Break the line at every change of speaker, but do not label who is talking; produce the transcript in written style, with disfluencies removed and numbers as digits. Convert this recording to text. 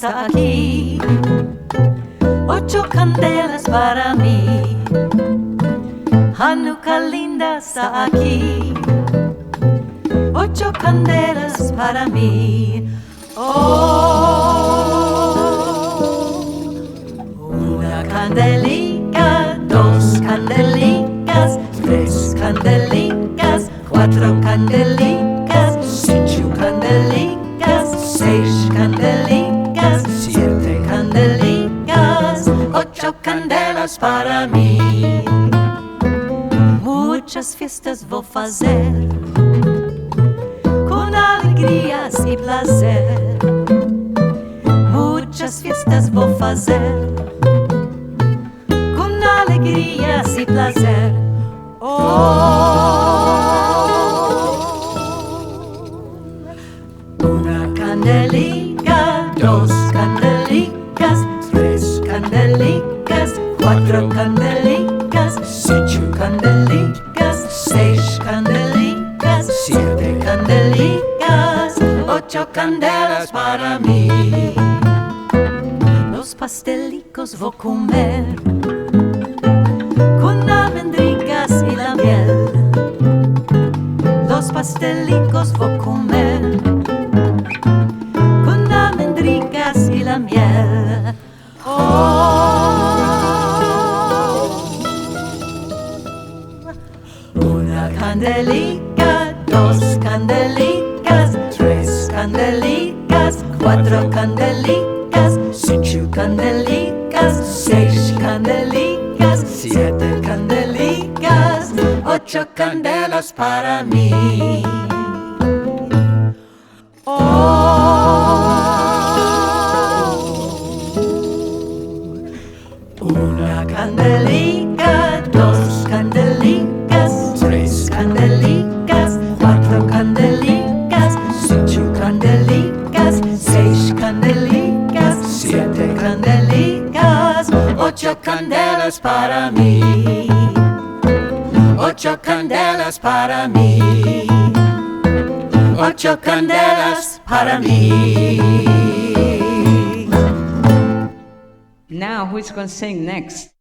hasta aquí. 8 candelas para mí. Hanukkah linda está aquí. 8 candelas para mí. Oh, una candelica, 2 candelicas, 3 candelicas, 4 candelicas, 5 candelicas, 6 candelicas, 7 candelicas, 8 candelas para mí. Muchas fiestas vou fazer, com alegrias e prazer. Muchas fiestas vou fazer, com alegrias e prazer. Una candelica, 2 candelicas, 3 candelicas, 4 candelicas, 5 candelicas, 6 candelicas, 7 candelicas, 8 candelas para mí. Los pastelicos vou comer, con almendricas y la miel. Los pastelicos vou comer, con almendricas y la miel. Una candelica, 2 candelicas, 3 candelicas, 4 candelicas, 5 candelicas, 6 candelicas, 7 candelicas, 8 candelas para mí. Una candelica, 2 candelicas, 3 candelicas, 4 candelicas, 5 candelicas, 6 candelicas, 7 candelicas, 8 candelas para mí. 8 candelas para mí. 8 candelas para mí.
Now, who's going to sing next?